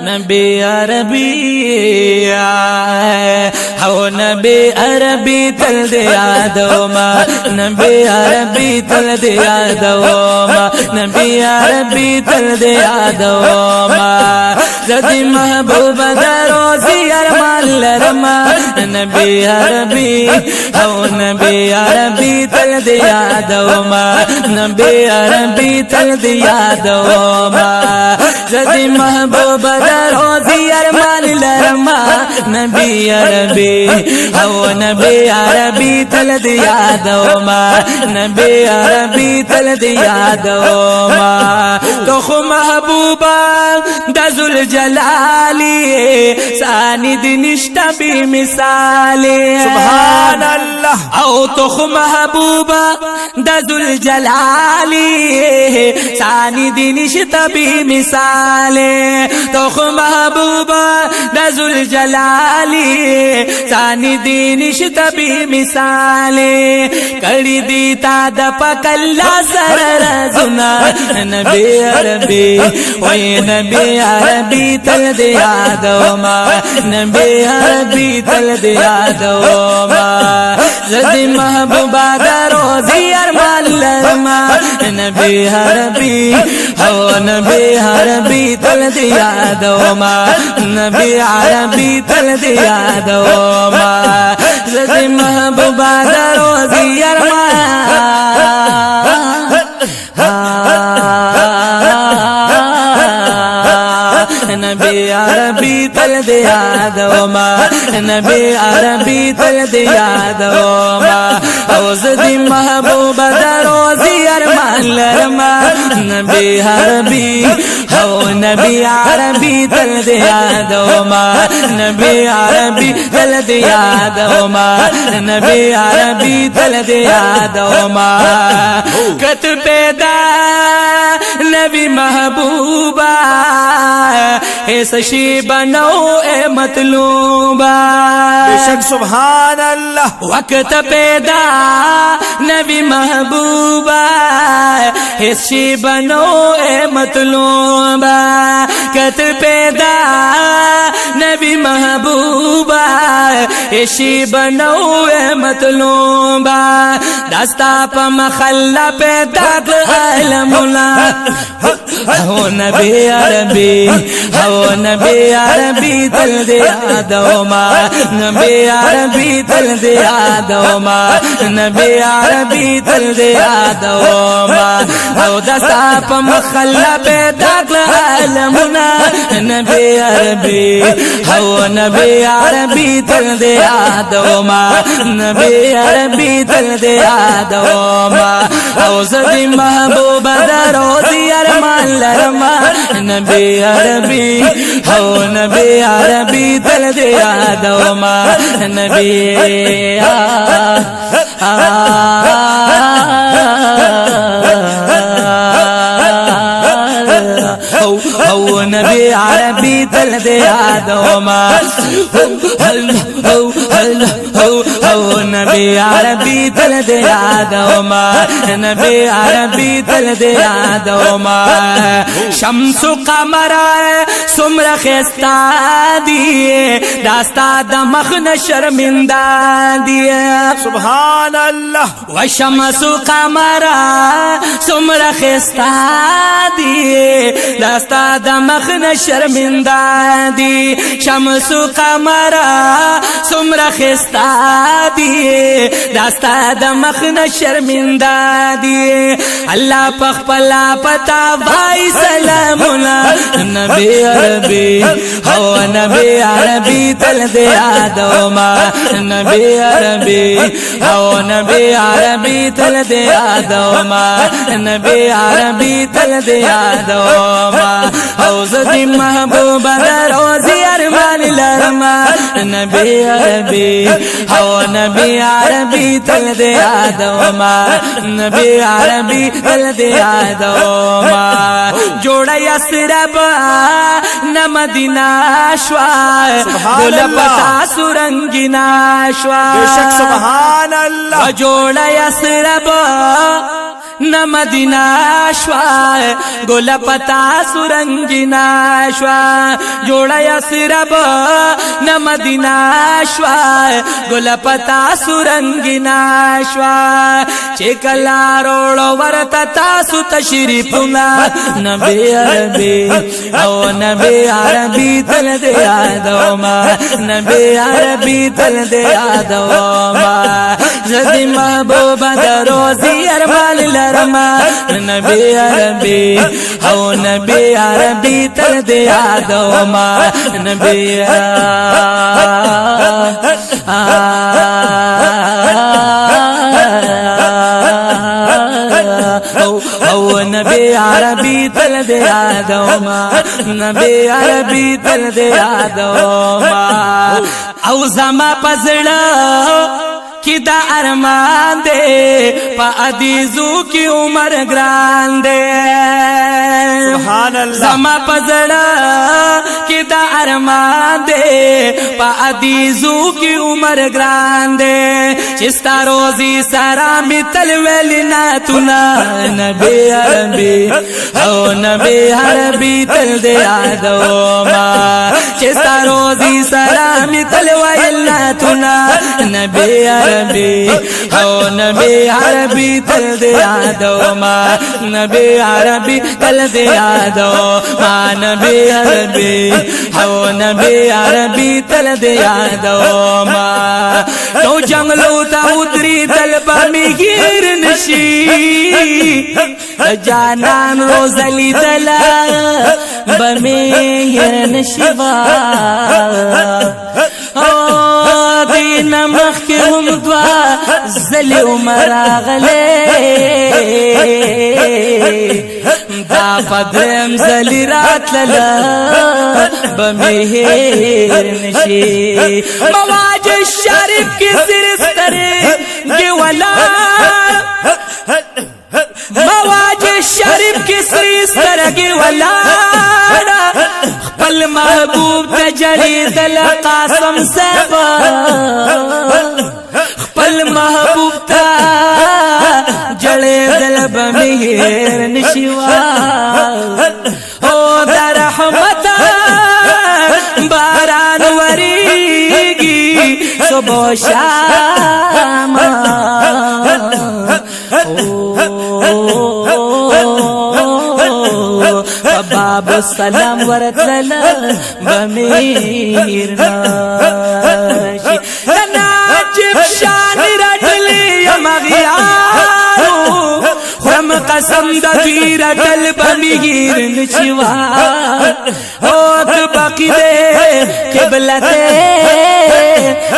नबी अरबी हो नबी अरबी तल दे आदमा नबी अरबी तल दे आदमा नबी अरबी तल दे आदमा जदी महबूब दरोजी अरमान लरमा नबी अरबी हो नबी अरबी तल दे आदमा नबी अरबी तल दे आदमा जदी महबूब दरोजी अरमान लरमा नबी अरबी हो नबी अरबी तल दे आदमा नबी अरबी तल दे आदमा तो महबूबा दजुल जलाली सानिद निष्ठा भी मिसाले सुभान अल्लाह औ तो महबूबा दजुल जलाली सानिद निष्ठा भी मिसाले तो महबूबा दजुल जलाली सानिद निष्ठा भी मिसाले कड़ी दीता दपकल्ला सरर सुना नबी अरबी ओए नबी अरबी तल दे आदमा नबी अरबी तल दे आदमा जदी महबूबा दरोजी अरमान लरमा नबी अरबी हो नबी अरबी तल दे आदमा नबी अरबी तल दे आदमा जदी महबूबा दरोजी अरमान नबी अरबी तल दे आदमा नबी अरबी तल दे आदमा औज़दी महबूब दरोजी अरमान लरमा नबी अरबी हो नबी अरबी तल दे आदमा नबी अरबी तल दे आदमा नबी अरबी तल दे आदमा कत पैदा नबी महबूबा ऐसी बनो ए मतलूबा बेशक सुभान अल्लाह वक्त पैदा नबी महबूबा ऐसी बनो ए मतलूबा कत पैदा नबी महबूबा ऐसी बनो ए मतलूबा दस्ता प मखल्ला पैदा अलमुला हो नबी अरबी हो नबी अरबी तल दे आदमा नबी अरबी तल दे आदमा नबी अरबी तल दे आदमा हो दस्ता प मखल्ला पैदा अलमुना नबी अरबी हो नबी अरबी तल दे आदमा नबी अरबी तल दे आदमा औज़दी महबूब दरोजी अरमान लरमा नबी अरबी हो नबी अरबी तल दे आदमा नबी हो नबी अरबी तल दे आदमा हो नबी अरबी तल दे आदमा नबी अरबी तल दे आदमा शम्सु कमरा सुमर खिस्ता दिए दास्ता दमख न शर्मिंदा दिए सुभान अल्लाह व शम्सु कमरा सुमर खिस्ता दिए दास्ता दमख न शर्मिंदा दी शम्सु कमरा सुमर खिस्ता दिए दास्ता दमख न शर्मिंदा दिए अल्लाह पखपला पता भाई सलामुना नबी अरबी हो नबी अरबी तल दे आदमा नबी अरबी हो नबी अरबी तल दे आदमा नबी अरबी तल दे आदमा औज़दी महबूब दरोजी अरमान लरमा नबी अरबी हो नबी अरबी तल दे आदमा नबी अरबी तल दे आदमा जोड़ा यसरब न मदीना श्वा दुल पता सुरंगिना श्वा बेशक सुभान अल्लाह जोड़ा यसरब न मदीना शवा गुल पता सुरंगिना शवा जोड़ा यसरब न मदीना शवा गुल पता सुरंगिना शवा चेकला रोड़ो वरता तासु तशरीफुना नबी अरबी ओ नबी अरबी तल दे आदमा नबी अरबी तल दे आदमा जदी महबूबा दरोजी अरमान लरमा नबी अरबी ओ नबी अरबी तल दे आदमा नबी नबी अरबी तल दे आदमा नबी अरबी तल दे आदमा औ जमा पजड़ा कि दा अरमान दे पा अदीजू की उम्र ग्रान दे सुभान अल्लाह जमा पजड़ा कि दा अरमान दे पा अदीजू की उम्र ग्रान दे चिस्ता रोजी सारा मितल वेलिना तुना नबी अरबी ओ नबी अरबी तल दे आदमा चिस्ता रोजी सारा मितल वेलिना तुना नबी अरबी ओ नबी अरबी तल दे आदमा नबी अरबी तल दे आदमा नबी अरबी ओ नबी अरबी तल दे आदमा तो जंगलों ता उतरी दलबा में गिर नशी जानन रोजली दला बमें गिर नशिवा दीन मखिम द्वा जली उमरा गले दा पदम जली रात लला बमेहर नशी मवाज शरीफ की सिरस्तरे गिवला मवाज शरीफ की सिरस्तरे गिवला पल महबूब तजरी दल कासम सबा पल महबूब ता जड़े दल बमेहर नशिवा ओ दरहमत बारान वरीगी सुबह शाम बाब सलाम वरतला बमीर नाशी नाजिब शान रटली मगियारो हम कसम दफी रटल बमीर नशिवा ओत बाकी दे किबलते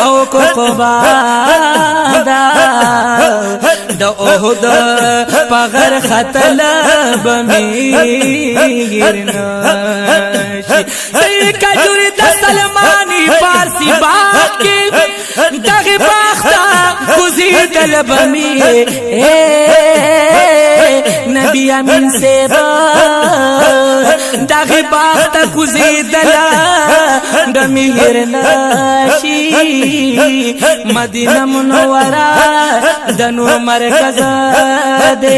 ओ को बादा द ओहद पगर खतल बमीर नाशी सैयद कजूरी द सलमानी पारसी बाकी दग बाख्ता कुजी दल बमीर नबी अमीन से दग बाख्ता कुजी दला बमीर नाशी मदीना मुनव्वरा दनु मरकज दे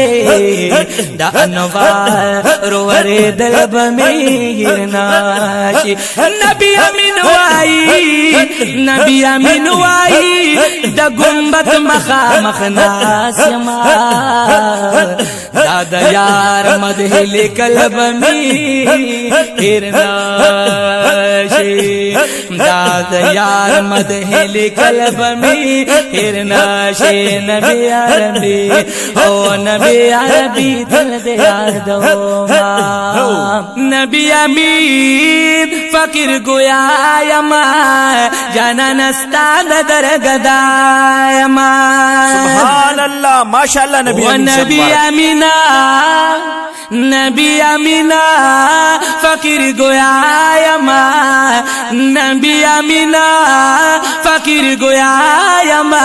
दा अनवार रोरे दल बमीर नाशी नबी अमीन वाई द गुंबत मखा मखनास यमा दादा यार मदहले कलब बमीर नाशी दादा यार मदहले कलब बमीर नाशी नबी अरबी ओ नबी अरबी दिल दे आदमा नबी अमीन फकीर गोया यमा जाना नस्ता दर गदायमा सुभान अल्लाह माशाअल्लाह नबी अमीना नबी अमीना फकीर गोया यमा नबी अमीना फकीर गोयायमा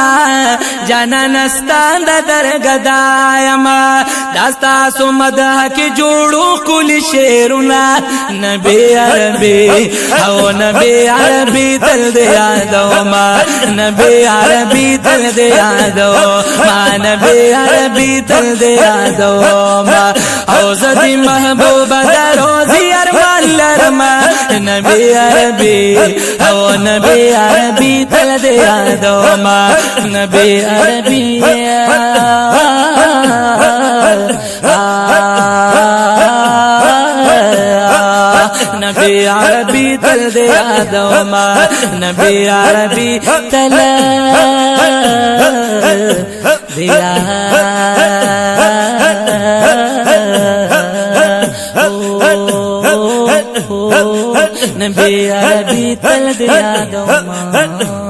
जाना नस्तान दर गदायमा दास्ता सुमदह के जोड़ो कुल शेरुना नबी अरबी हो नबी अरबी तल दे दो माँ नबी अरबी तल दे दो माँ नबी अरबी तल दे दो माँ हो सदी महबूब रोजी अरमान लरमा नबी अरबी हो नबी अरबी तल दे दो माँ नबी अरबी नबी अरबी तल दे दो माँ नबी अरबी तल दिया नबी अरबी तल दिया दो माँ।